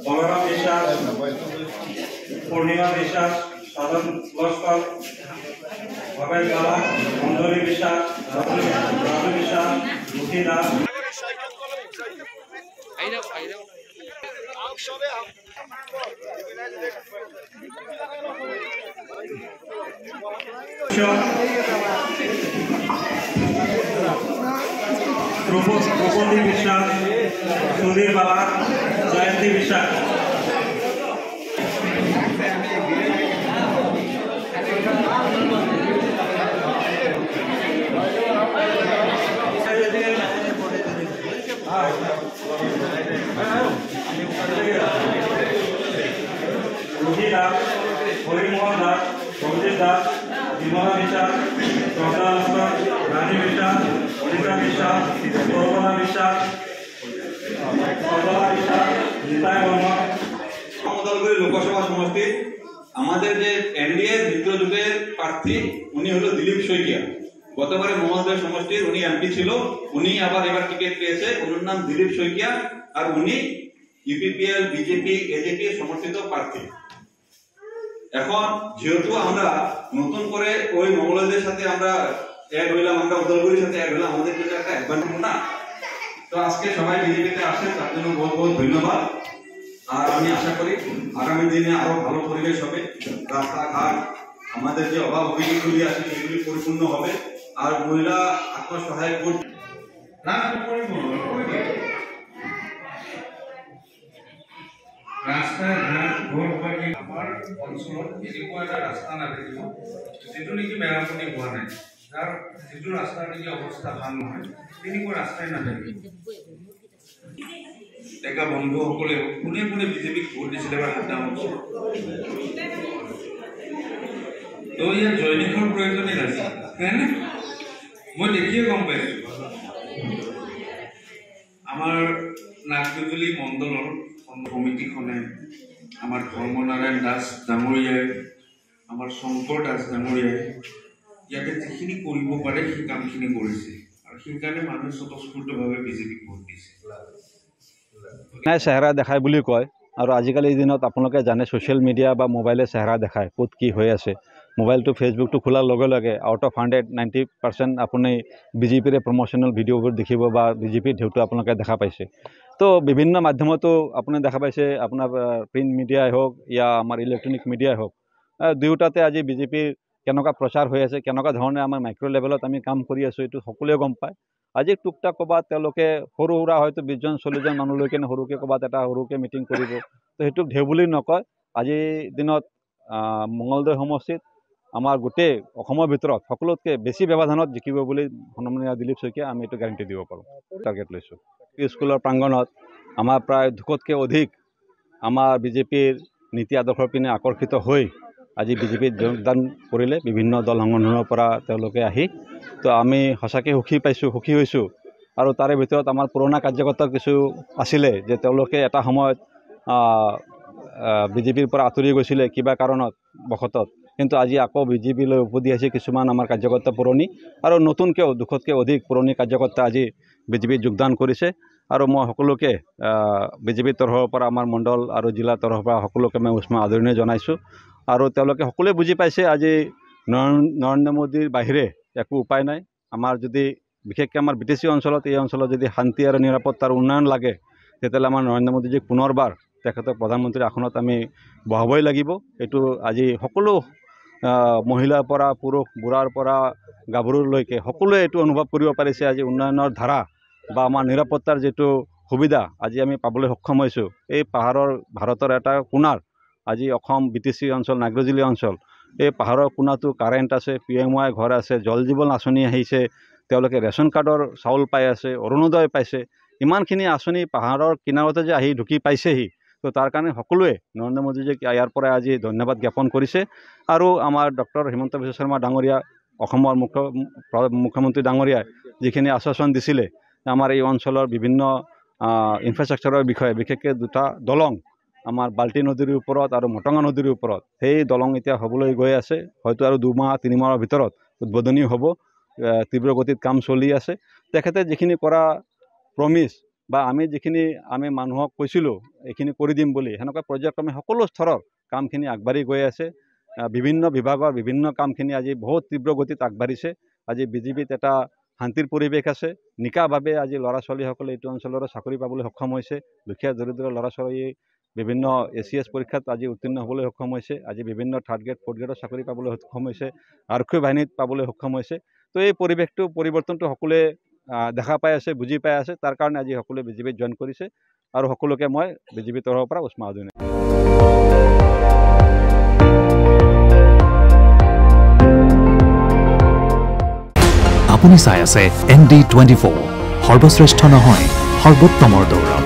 বলরাম বিশ্বাস, পূর্ণিমা বিশ্বাস, সাধন লস্কর, ভবেশ বালা, অঞ্জলি বিশ্বাস, রাজু বিশ্বাস, লুকি দাস। রূপন্দী বিশ্বাস, সুধীর বালা, জয়ন্তী বিশ্বাস। রুহি দাস, হরিমোহন দাস, সঞ্জিত দাস, বিমলা বিশ্বাস, চন্দ্রা লস্কর, রানী বিশ্বাস, অনিতা বিশ্বাস, করুণা বিশ্বাস, সজলা বিশ্বাস, নিতাই বর্মা। আমদালগুড়ি লোকসভা সমষ্টির আমাদের যে এনডিএ দ্বিতীয় জোটের প্রার্থী উনি হলো দিলীপ শইকিয়া। গতবারে মহোদয় সমষ্টির উনি এমপি ছিল, উনি আবার এবার টিকিট পেয়েছে। ওনার নাম দিলীপ শইকিয়া আর উনি ইউপিপিএল, বিজেপি, এজেপি সমর্থিত প্রার্থী। এখন যেহেতু আমরা নতুন করে ওই মঙ্গলদের সাথে আমরা এক হইলাম, আমরা উদলগুড়ির সাথে এক হইলাম, আমাদের জন্য একটা অ্যাডভান্টেজ না। তো আজকে সবাই বিজেপিতে আসেন, তার জন্য বহুত বহুত ধন্যবাদ। আর আমি আশা করি আগামী দিনে আরো ভালো পরিবেশ হবে, রাস্তাঘাট আমাদের যে অভাব অভিযোগগুলি আছে সেগুলি পরিপূর্ণ হবে। আর মহিলা আত্মসহায়ক গোট রাস্তাঘাট ঘৰ বাকী আমাৰ অঞ্চলত এনেকুৱা এটা ৰাস্তা নাথাকিব যিটো নেকি মেৰামতি হোৱা নাই, যাৰ যিটো ৰাস্তাৰ নেকি অৱস্থা ভাল নহয়, তেনেকুৱা ৰাস্তাই নাথাকিব। ডেকা বন্ধুসকলে কোনে কোনে বিজেপিক ভোট দিছিলে বা হাত দাঙিছে? তো ইয়াত জৈনিকৰ প্ৰয়োজনীয় আছে হয়নে? মই দেখিয়ে গম পাইছো আমাৰ নাগজুলি মণ্ডলৰ কমিটিখনে, আমাৰ ধৰ্মনাৰায়ণ দাস ডাঙৰীয়াই, আমাৰ শংকৰ দাস ডাঙৰীয়াই ইয়াতে যিখিনি কৰিব পাৰে সেই কামখিনি কৰিছে, আৰু সেইকাৰণে মানুহে স্বতঃস্ফূৰ্তভাৱে বিজেপিক ভোট দিছে। নাই চেহেৰা দেখায় বুলি কয়, আৰু আজিকালি দিনত আপোনালোকে জানে ছ'চিয়েল মিডিয়া বা মোবাইলে চেহেৰা দেখায় ক'ত কি হৈ আছে। মোবাইলটো ফেচবুকটো খোলাৰ লগে লগে আউট অফ 190% আপুনি বিজেপিৰে প্ৰমোশ্যনেল ভিডিঅ'বোৰ দেখিব বা বিজেপিৰ ঢেউটো আপোনালোকে দেখা পাইছে। তো বিভিন্ন মাধ্যমতো আপুনি দেখা পাইছে, আপোনাৰ প্ৰিণ্ট মিডিয়াই হওক ইয়া আমাৰ ইলেক্ট্ৰনিক মিডিয়াই হওক, দুয়োটাতে আজি বিজেপিৰ কেনেকুৱা প্ৰচাৰ হৈ আছে, কেনেকুৱা ধৰণে আমাৰ মাইক্ৰ' লেভেলত আমি কাম কৰি আছোঁ, এইটো সকলোৱে গম পায়। আজি টুকটাক ক'ৰবাত তেওঁলোকে সৰু সুৰা হয়তো 20জন 40জন মানুহলৈকে সৰুকৈ ক'ৰবাত এটা সৰুকৈ মিটিং কৰিব, তো সেইটোক ঢেউ বুলি নকয়। আজিৰ দিনত মঙলদৈ সমষ্টিত আমাৰ গোটেই অসমৰ ভিতৰত সকলোতকৈ বেছি ব্যৱধানত জিকিব বুলি সন্মানীয় দিলীপ শইকীয়া আমি এইটো গেৰাণ্টি দিব পাৰোঁ, টাৰ্গেট লৈছোঁ। স্কুলৰ প্ৰাংগণত আমাৰ প্ৰায় 200তকৈ অধিক আমাৰ বিজেপিৰ নীতি আদৰ্শৰ পিনে আকৰ্ষিত হৈ আজি বিজেপিত যোগদান কৰিলে বিভিন্ন দল সংগঠনৰ পৰা তেওঁলোকে আহি। তো আমি সঁচাকৈ সুখী হৈছোঁ। আৰু তাৰে ভিতৰত আমাৰ পুৰণা কাৰ্যকৰ্তা কিছু আছিলে যে তেওঁলোকে এটা সময়ত বিজেপিৰ পৰা আঁতৰি গৈছিলে কিবা কাৰণত বশতত, কিন্তু আজি আকৌ বিজেপিলৈ উভতি আহিছে কিছুমান আমাৰ কাৰ্যকৰ্তা পুৰণি, আৰু নতুনকৈও 200তকৈ অধিক পুৰণি কাৰ্যকৰ্তা আজি বিজেপিত যোগদান কৰিছে। আৰু মই সকলোকে বিজেপিৰ তৰফৰ পৰা আমাৰ মণ্ডল আৰু জিলাৰ তৰফৰ পৰা সকলোকে মই উষ্ম আদৰণি জনাইছোঁ। আৰু তেওঁলোকে সকলোৱে বুজি পাইছে আজি নৰেন্দ্ৰ মোদীৰ বাহিৰে একো উপায় নাই। আমাৰ যদি বিশেষকৈ আমাৰ BTC অঞ্চলত, এই অঞ্চলত যদি শান্তি আৰু নিৰাপত্তাৰ উন্নয়ন লাগে, তেতিয়াহ'লে আমাৰ নৰেন্দ্ৰ মোদীজীক পুনৰবাৰ তেখেতক প্ৰধানমন্ত্ৰীৰ আসনত আমি বহাবই লাগিব। এইটো আজি সকলো মহিলাৰ পৰা পুৰুষ, বুঢ়াৰ পৰা গাভৰুলৈকে সকলোৱে এইটো অনুভৱ কৰিব পাৰিছে। আজি উন্নয়নৰ ধাৰা বা আমাৰ নিৰাপত্তাৰ যিটো সুবিধা আজি আমি পাবলৈ সক্ষম হৈছোঁ। এই পাহাৰৰ ভাৰতৰ এটা কোণাৰ আজি অসম BTC অঞ্চল, নাগ্ৰজুলি অঞ্চল, এই পাহাৰৰ কোণাটো কাৰেণ্ট আছে, PMY ঘৰ আছে, জল জীৱন আঁচনি আহিছে, তেওঁলোকে ৰেচন কাৰ্ডৰ চাউল পাই আছে, অৰুণোদয় পাইছে। ইমানখিনি আঁচনি পাহাৰৰ কিনাৰতে যে আহি ঢুকি পাইছেহি, তো তাৰ কাৰণে সকলোৱে নৰেন্দ্ৰ মোদীজীক ইয়াৰ পৰাই আজি ধন্যবাদ জ্ঞাপন কৰিছে। আৰু আমাৰ ডক্টৰ হিমন্ত বিশ্ব শৰ্মা ডাঙৰীয়া, অসমৰ মুখ্যমন্ত্ৰী ডাঙৰীয়াই যিখিনি আশ্বাসন দিছিলে আমাৰ এই অঞ্চলৰ বিভিন্ন ইনফ্ৰাষ্ট্ৰাকচাৰৰ বিষয়ে, বিশেষকৈ 2টা দলং আমাৰ বাল্টি নদীৰ ওপৰত আৰু মটঙা নদীৰ ওপৰত, সেই দলং এতিয়া হ'বলৈ গৈ আছে। হয়তো আৰু 2-3 মাহৰ ভিতৰত উদ্বোধনী হ'ব। তীব্ৰ গতিত কাম চলি আছে। তেখেতে যিখিনি কৰা প্ৰমিছ বা আমি মানুহক কৈছিলোঁ এইখিনি কৰি দিম বুলি সেনেকুৱা পৰ্যায়ক্ৰমে সকলো স্তৰৰ কামখিনি আগবাঢ়ি গৈ আছে। বিভিন্ন বিভাগৰ বিভিন্ন কামখিনি আজি বহুত তীব্ৰ গতিত আগবাঢ়িছে। আজি বিজেপিত এটা শান্তিৰ পৰিৱেশ আছে। নিকাভাৱে আজি ল'ৰা ছোৱালীসকলে এইটো অঞ্চলৰো চাকৰি পাবলৈ সক্ষম হৈছে। দুখীয়া দৰিদ্ৰ ল'ৰা ছোৱালী বিভিন্ন ACS পৰীক্ষাত আজি উত্তীৰ্ণ হ'বলৈ সক্ষম হৈছে। আজি বিভিন্ন 3rd গ্ৰেড 4th গ্ৰেডৰ চাকৰি পাবলৈ সক্ষম হৈছে। আৰক্ষী বাহিনীত পাবলৈ সক্ষম হৈছে। তো এই পৰিৱৰ্তনটো সকলোৱে দেখা পাই আছে, বুজি পাই আছে। তাৰ কাৰণে আজি সকলোৱে বিজেপিত জইন কৰিছে আৰু সকলোকে মই বিজেপিৰ তৰফৰ পৰা উষ্ম আদৰণি। আপুনি চাই আছে ND24 সৰ্বশ্ৰেষ্ঠ নহয় সৰ্বোত্তমৰ দৌৰ।